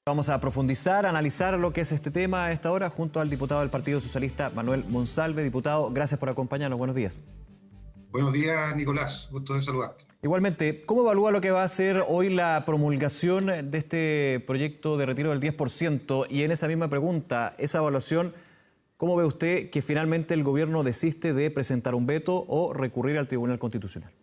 Vamos a profundizar, analizar lo que es este tema a esta hora junto al diputado del Partido Socialista, Manuel Monsalve. Diputado, gracias por acompañarnos. Buenos días. Buenos días, Nicolás. Gusto de saludarte. Igualmente, ¿cómo evalúa lo que va a ser hoy la promulgación de este proyecto de retiro del 10%? Y en esa misma pregunta, esa evaluación, ¿cómo ve usted que finalmente el gobierno desiste de presentar un veto o recurrir al Tribunal Constitucional?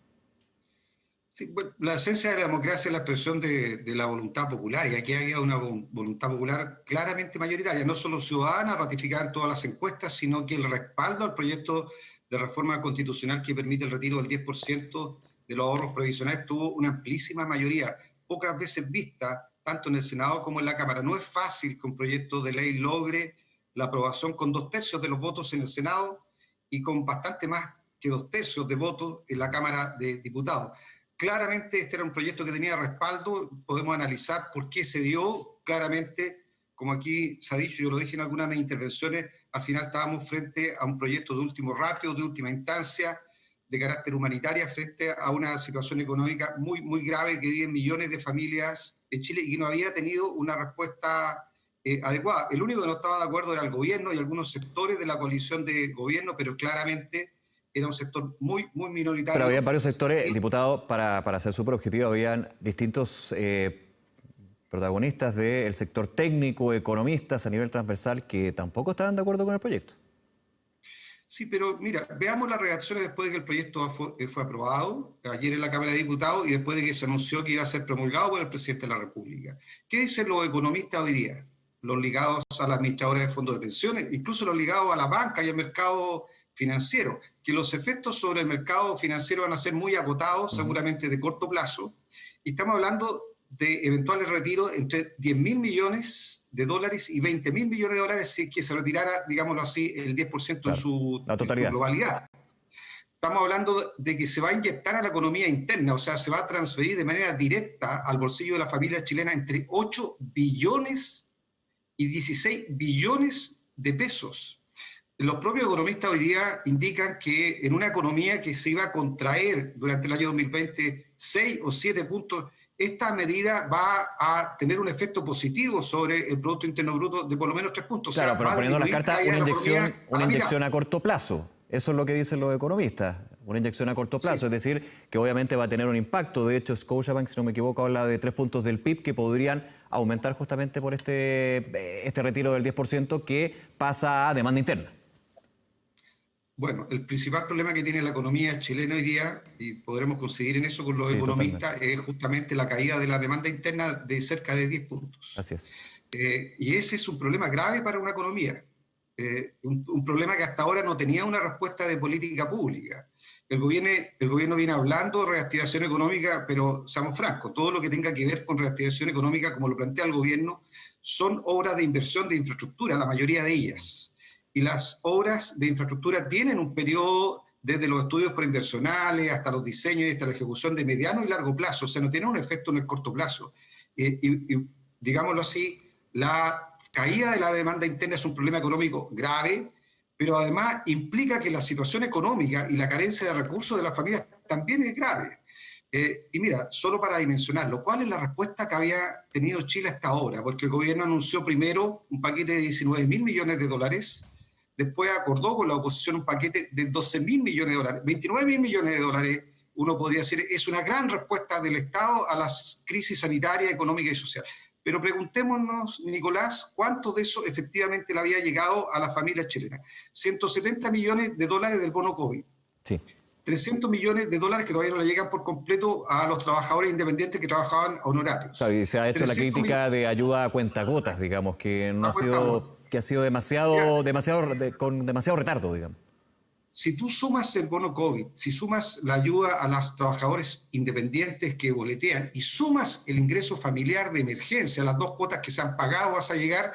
Sí, bueno, la esencia de la democracia es la expresión de la voluntad popular, y aquí había una voluntad popular claramente mayoritaria, no solo ciudadana, ratificada en todas las encuestas, sino que el respaldo al proyecto de reforma constitucional que permite el retiro del 10% de los ahorros previsionales tuvo una amplísima mayoría, pocas veces vista, tanto en el Senado como en la Cámara. No es fácil que un proyecto de ley logre la aprobación con 2/3 de los votos en el Senado y con bastante más que 2/3 de votos en la Cámara de Diputados. Claramente este era un proyecto que tenía respaldo, podemos analizar por qué se dio. Claramente, como aquí se ha dicho, yo lo dije en algunas de mis intervenciones, al final estábamos frente a un proyecto de último ratio, de última instancia, de carácter humanitaria, frente a una situación económica muy grave que viven millones de familias en Chile y que no había tenido una respuesta adecuada. El único que no estaba de acuerdo era el gobierno y algunos sectores de la coalición de gobierno, pero claramente era un sector muy minoritario. Pero había varios sectores, diputado, para ser súper objetivo, habían distintos protagonistas del sector técnico, economistas a nivel transversal, que tampoco estaban de acuerdo con el proyecto. Sí, pero mira, veamos las reacciones después de que el proyecto fue aprobado, ayer en la Cámara de Diputados, y después de que se anunció que iba a ser promulgado por el presidente de la República. ¿Qué dicen los economistas hoy día? Los ligados a las administradoras de fondos de pensiones, incluso los ligados a la banca y al mercado financiero, que los efectos sobre el mercado financiero van a ser muy acotados, seguramente de corto plazo, y estamos hablando de eventuales retiros entre 10.000 millones de dólares y 20.000 millones de dólares si que se retirara, digámoslo así, el 10% claro, en su globalidad. Estamos hablando de que se va a inyectar a la economía interna, o sea, se va a transferir de manera directa al bolsillo de la familia chilena entre 8 billones y 16 billones de pesos. Los propios economistas hoy día indican que en una economía que se iba a contraer durante el año 2020 6 o 7 puntos, esta medida va a tener un efecto positivo sobre el Producto Interno Bruto de por lo menos 3 puntos. Claro, o sea, pero poniendo la carta, una inyección a a corto plazo. Eso es lo que dicen los economistas, una inyección a corto plazo, sí. Es decir, que obviamente va a tener un impacto. De hecho, Scotiabank, si no me equivoco, habla de 3 puntos del PIB que podrían aumentar justamente por este retiro del 10% que pasa a demanda interna. Bueno, el principal problema que tiene la economía chilena hoy día, y podremos coincidir en eso con los economistas, es justamente la caída de la demanda interna de cerca de 10 puntos. Así es. Y ese es un problema grave para una economía, un problema que hasta ahora no tenía una respuesta de política pública. El gobierno viene hablando de reactivación económica, pero seamos francos, todo lo que tenga que ver con reactivación económica, como lo plantea el gobierno, son obras de inversión de infraestructura, la mayoría de ellas. Y las obras de infraestructura tienen un periodo desde los estudios preinversionales hasta los diseños y hasta la ejecución de mediano y largo plazo, o sea, no tienen un efecto en el corto plazo. Y digámoslo así, la caída de la demanda interna es un problema económico grave, pero además implica que la situación económica y la carencia de recursos de las familias también es grave. Y mira, solo para dimensionarlo, ¿cuál es la respuesta que había tenido Chile hasta ahora? Porque el gobierno anunció primero un paquete de 19.000 millones de dólares, después acordó con la oposición un paquete de 12.000 millones de dólares, 29.000 millones de dólares, uno podría decir, es una gran respuesta del Estado a las crisis sanitaria, económica y social. Pero preguntémonos, Nicolás, ¿cuánto de eso efectivamente le había llegado a las familias chilenas? 170 millones de dólares del bono COVID. Sí. 300 millones de dólares que todavía no le llegan por completo a los trabajadores independientes que trabajaban a honorarios. Claro, y se ha hecho la crítica de ayuda a cuentagotas, digamos, que no ha sido, que ha sido con demasiado retardo, digamos. Si tú sumas el bono COVID, si sumas la ayuda a los trabajadores independientes que boletean y sumas el ingreso familiar de emergencia, las dos cuotas que se han pagado, vas a llegar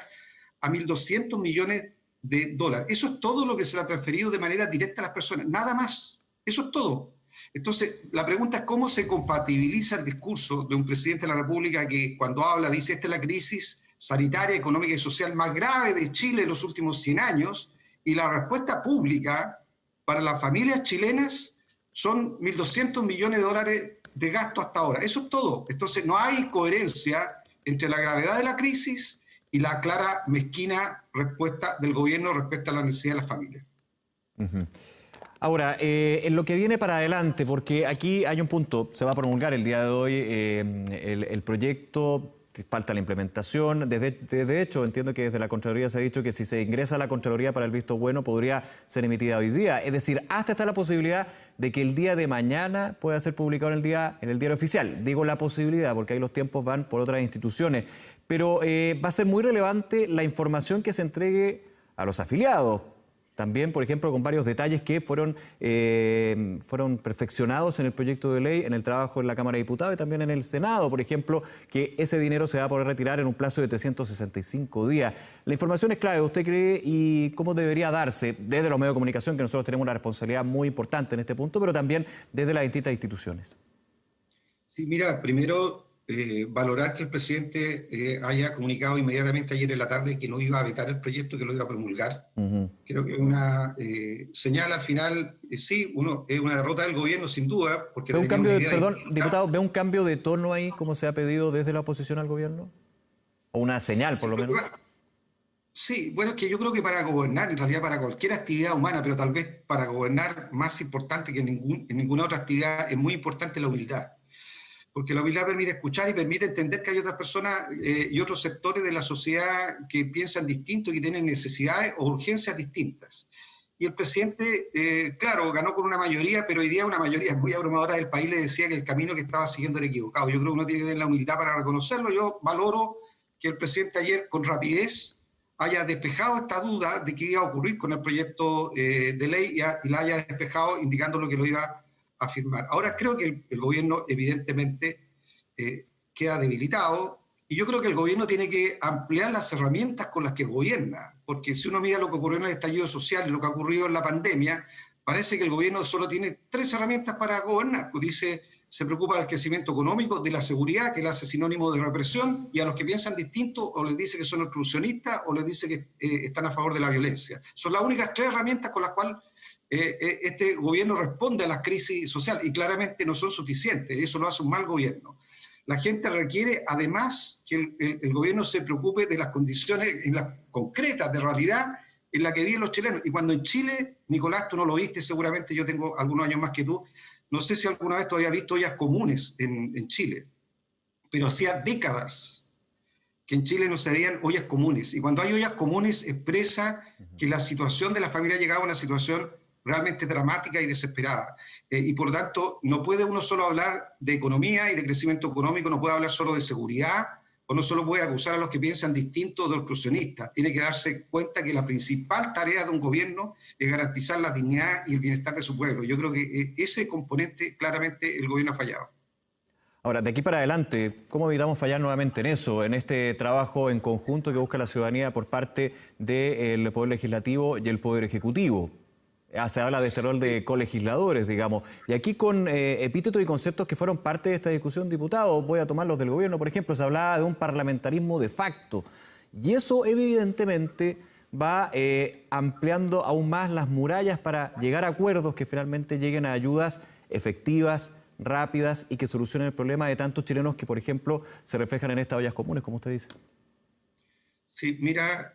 a 1.200 millones de dólares. Eso es todo lo que se le ha transferido de manera directa a las personas, nada más. Eso es todo. Entonces, la pregunta es cómo se compatibiliza el discurso de un presidente de la República que cuando habla dice esta es la crisis sanitaria, económica y social más grave de Chile en los últimos 100 años y la respuesta pública para las familias chilenas son 1.200 millones de dólares de gasto hasta ahora. Eso es todo. Entonces, no hay coherencia entre la gravedad de la crisis y la clara, mezquina respuesta del gobierno respecto a la necesidad de las familias. Ahora, en lo que viene para adelante, porque aquí hay un punto, se va a promulgar el día de hoy el proyecto, falta la implementación. De hecho, entiendo que desde la Contraloría se ha dicho que si se ingresa a la Contraloría para el visto bueno, podría ser emitida hoy día. Es decir, hasta está la posibilidad de que el día de mañana pueda ser publicado en el diario oficial. Digo la posibilidad, porque ahí los tiempos van por otras instituciones. Pero va a ser muy relevante la información que se entregue a los afiliados. También, por ejemplo, con varios detalles que fueron perfeccionados en el proyecto de ley, en el trabajo en la Cámara de Diputados y también en el Senado. Por ejemplo, que ese dinero se va a poder retirar en un plazo de 365 días. La información es clave, ¿usted cree? ¿Y cómo debería darse desde los medios de comunicación, que nosotros tenemos una responsabilidad muy importante en este punto, pero también desde las distintas instituciones? Sí, mira, primero valorar que el presidente haya comunicado inmediatamente ayer en la tarde que no iba a vetar el proyecto, que lo iba a promulgar. Creo que es una señal al final, sí, es una derrota del gobierno sin duda, porque ¿Ve un tenía cambio una de, idea perdón, distinta. diputado, ve un cambio de tono ahí, como se ha pedido desde la oposición al gobierno? ¿O una señal, por lo menos? Sí, bueno, es que yo creo que para gobernar, en realidad para cualquier actividad humana, pero tal vez para gobernar más importante que en ninguna otra actividad, es muy importante la humildad. Porque la humildad permite escuchar y permite entender que hay otras personas y otros sectores de la sociedad que piensan distinto y que tienen necesidades o urgencias distintas. Y el presidente, claro, ganó con una mayoría, pero hoy día una mayoría muy abrumadora del país le decía que el camino que estaba siguiendo era equivocado. Yo creo que uno tiene que tener la humildad para reconocerlo. Yo valoro que el presidente ayer, con rapidez, haya despejado esta duda de qué iba a ocurrir con el proyecto de ley y la haya despejado indicando lo que lo iba a firmar. Ahora creo que el gobierno evidentemente queda debilitado y yo creo que el gobierno tiene que ampliar las herramientas con las que gobierna, porque si uno mira lo que ocurrió en el estallido social y lo que ha ocurrido en la pandemia, parece que el gobierno solo tiene 3 herramientas para gobernar. Pues dice, se preocupa del crecimiento económico, de la seguridad, que la hace sinónimo de represión, y a los que piensan distinto o les dice que son exclusionistas o les dice que están a favor de la violencia. Son las únicas 3 herramientas con las cuales este gobierno responde a las crisis sociales y claramente no son suficientes, eso lo hace un mal gobierno. La gente requiere además que el gobierno se preocupe de las condiciones concretas de realidad en la que viven los chilenos. Y cuando en Chile, Nicolás, tú no lo viste, seguramente yo tengo algunos años más que tú, no sé si alguna vez tú habías visto ollas comunes en Chile, pero hacía décadas que en Chile no se veían ollas comunes. Y cuando hay ollas comunes expresa que la situación de la familia llegaba a una situación realmente dramática y desesperada. Y por lo tanto, no puede uno solo hablar de economía y de crecimiento económico, no puede hablar solo de seguridad, o no solo puede acusar a los que piensan distinto de los exclusionistas. Tiene que darse cuenta que la principal tarea de un gobierno es garantizar la dignidad y el bienestar de su pueblo. Yo creo que ese componente claramente el gobierno ha fallado. Ahora, de aquí para adelante, ¿cómo evitamos fallar nuevamente en eso, en este trabajo en conjunto que busca la ciudadanía por parte del Poder Legislativo y el Poder Ejecutivo? Se habla de este rol de colegisladores, digamos. Y aquí con epítetos y conceptos que fueron parte de esta discusión, diputados, voy a tomar los del gobierno, por ejemplo, se hablaba de un parlamentarismo de facto. Y eso evidentemente va ampliando aún más las murallas para llegar a acuerdos que finalmente lleguen a ayudas efectivas, rápidas y que solucionen el problema de tantos chilenos que, por ejemplo, se reflejan en estas ollas comunes, como usted dice. Sí, mira,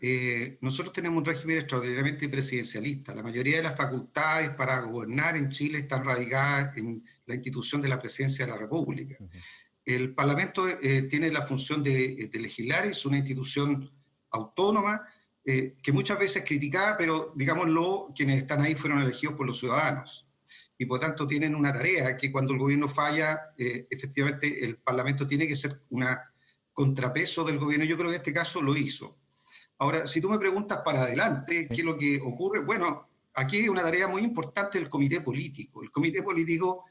nosotros tenemos un régimen extraordinariamente presidencialista. La mayoría de las facultades para gobernar en Chile están radicadas en la institución de la presidencia de la República. El Parlamento tiene la función de legislar, es una institución autónoma que muchas veces es criticada, pero digámoslo, quienes están ahí fueron elegidos por los ciudadanos. Y por tanto tienen una tarea que cuando el gobierno falla, efectivamente el Parlamento tiene que ser una contrapeso del gobierno. Yo creo que en este caso lo hizo. Ahora, si tú me preguntas para adelante, ¿qué es lo que ocurre? Bueno, aquí hay una tarea muy importante del comité político. El comité político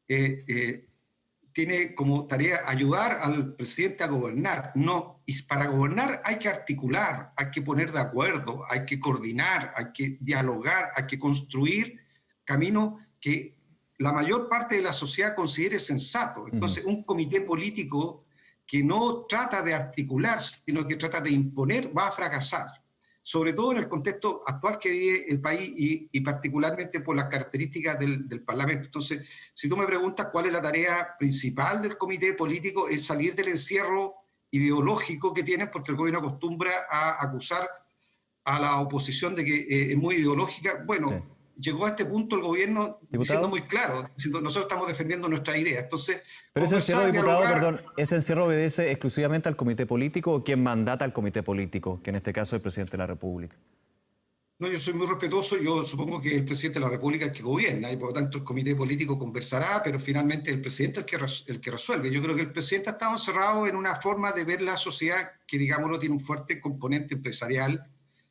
tiene como tarea ayudar al presidente a gobernar. No, y para gobernar hay que articular, hay que poner de acuerdo, hay que coordinar, hay que dialogar, hay que construir caminos que la mayor parte de la sociedad considere sensatos. Entonces, un comité político que no trata de articular, sino que trata de imponer, va a fracasar. Sobre todo en el contexto actual que vive el país y particularmente por las características del Parlamento. Entonces, si tú me preguntas cuál es la tarea principal del comité político, es salir del encierro ideológico que tienen, porque el gobierno acostumbra a acusar a la oposición de que es muy ideológica. Bueno, Sí. llegó a este punto el gobierno diciendo muy claro, diciendo nosotros estamos defendiendo nuestra idea. Entonces, Pero ese encierro, conversar, diputado, dialogar. perdón, ¿ese encierro obedece exclusivamente al comité político o quién mandata al comité político, que en este caso es el presidente de la República? No, yo soy muy respetuoso, yo supongo que el presidente de la República es el que gobierna y por lo tanto el comité político conversará, pero finalmente el presidente es el que resuelve. Yo creo que el presidente ha estado encerrado en una forma de ver la sociedad que, digámoslo, tiene un fuerte componente empresarial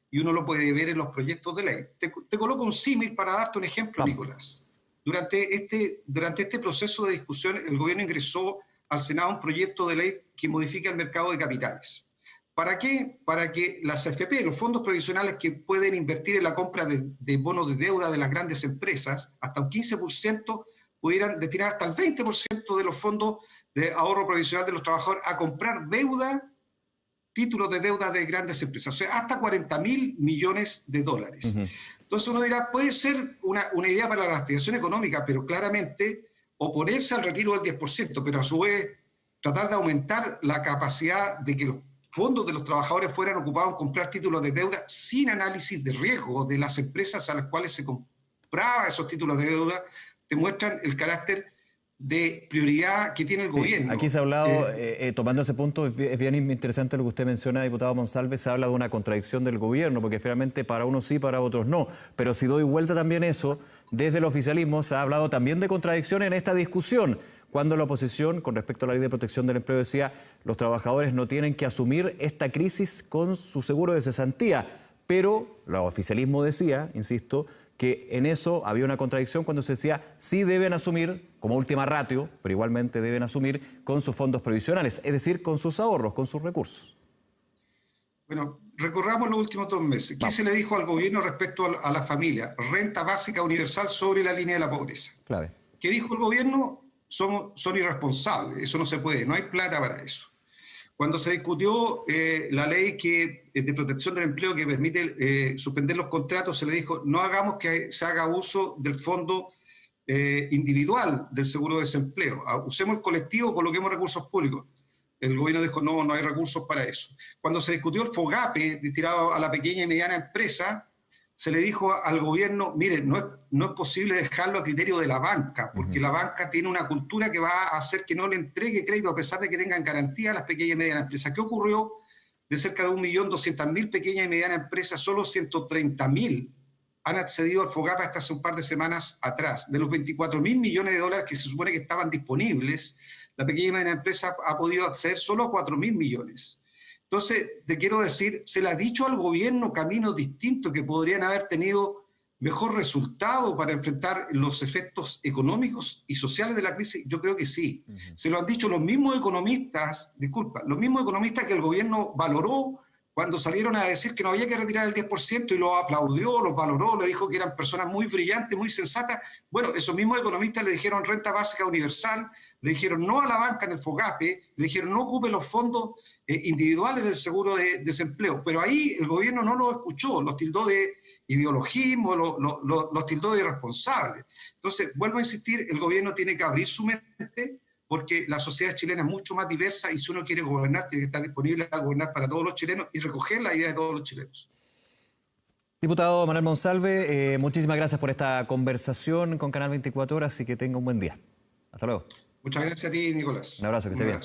y uno lo puede ver en los proyectos de ley. Te coloco un símil para darte un ejemplo, Vamos. Nicolás. Durante este proceso de discusión, el gobierno ingresó al Senado un proyecto de ley que modifica el mercado de capitales. ¿Para qué? Para que las AFP, los fondos provisionales que pueden invertir en la compra de bonos de deuda de las grandes empresas, hasta un 15%, pudieran destinar hasta el 20% de los fondos de ahorro provisional de los trabajadores a comprar deuda, títulos de deuda de grandes empresas, o sea, hasta 40.000 millones de dólares. Entonces uno dirá, puede ser una idea para la reactivación económica, pero claramente oponerse al retiro del 10%, pero a su vez tratar de aumentar la capacidad de que los fondos de los trabajadores fueran ocupados en comprar títulos de deuda sin análisis de riesgo de las empresas a las cuales se compraba esos títulos de deuda, demuestran el carácter de prioridad que tiene el gobierno. Aquí se ha hablado, tomando ese punto, es bien interesante lo que usted menciona, diputado Monsalve, se habla de una contradicción del gobierno, porque finalmente para unos sí, para otros no. Pero si doy vuelta también eso, desde el oficialismo se ha hablado también de contradicción en esta discusión, cuando la oposición, con respecto a la ley de protección del empleo, decía los trabajadores no tienen que asumir esta crisis con su seguro de cesantía. Pero el oficialismo decía, insisto, que en eso había una contradicción cuando se decía sí deben asumir como última ratio, pero igualmente deben asumir con sus fondos previsionales, es decir, con sus ahorros, con sus recursos. Bueno, recorramos los últimos 2 meses. ¿Qué se le dijo al gobierno respecto a la familia? Renta básica universal sobre la línea de la pobreza. Clave. ¿Qué dijo el gobierno? Son irresponsables, eso no se puede, no hay plata para eso. Cuando se discutió la ley de protección del empleo que permite suspender los contratos, se le dijo, no hagamos que se haga uso del fondo individual del seguro de desempleo. Usemos el colectivo, coloquemos recursos públicos. El gobierno dijo, no, no hay recursos para eso. Cuando se discutió el FOGAPE destinado a la pequeña y mediana empresa, se le dijo al gobierno, mire, no es posible dejarlo a criterio de la banca, porque la banca tiene una cultura que va a hacer que no le entregue crédito a pesar de que tengan garantía a las pequeñas y medianas empresas. ¿Qué ocurrió? De cerca de 1.200.000 pequeñas y medianas empresas, solo 130.000 han accedido al FOGAPE hasta hace un par de semanas atrás. De los 24.000 millones de dólares que se supone que estaban disponibles, la pequeña y mediana empresa ha podido acceder solo a 4.000 millones. Entonces, te quiero decir, ¿se le ha dicho al gobierno caminos distintos que podrían haber tenido mejor resultado para enfrentar los efectos económicos y sociales de la crisis? Yo creo que sí. Se lo han dicho los mismos economistas, los mismos economistas que el gobierno valoró cuando salieron a decir que no había que retirar el 10% y lo aplaudió, los valoró, le dijo que eran personas muy brillantes, muy sensatas. Bueno, esos mismos economistas le dijeron renta básica universal, le dijeron no a la banca en el FOGAPE, le dijeron no ocupe los fondos individuales del seguro de desempleo. Pero ahí el gobierno no los escuchó, los tildó de ideologismo, los tildó de irresponsables. Entonces, vuelvo a insistir, el gobierno tiene que abrir su mente porque la sociedad chilena es mucho más diversa y si uno quiere gobernar, tiene que estar disponible a gobernar para todos los chilenos y recoger la idea de todos los chilenos. Diputado Manuel Monsalve, muchísimas gracias por esta conversación con Canal 24 Horas y que tenga un buen día. Hasta luego. Muchas gracias a ti, Nicolás. Un abrazo, que esté bien.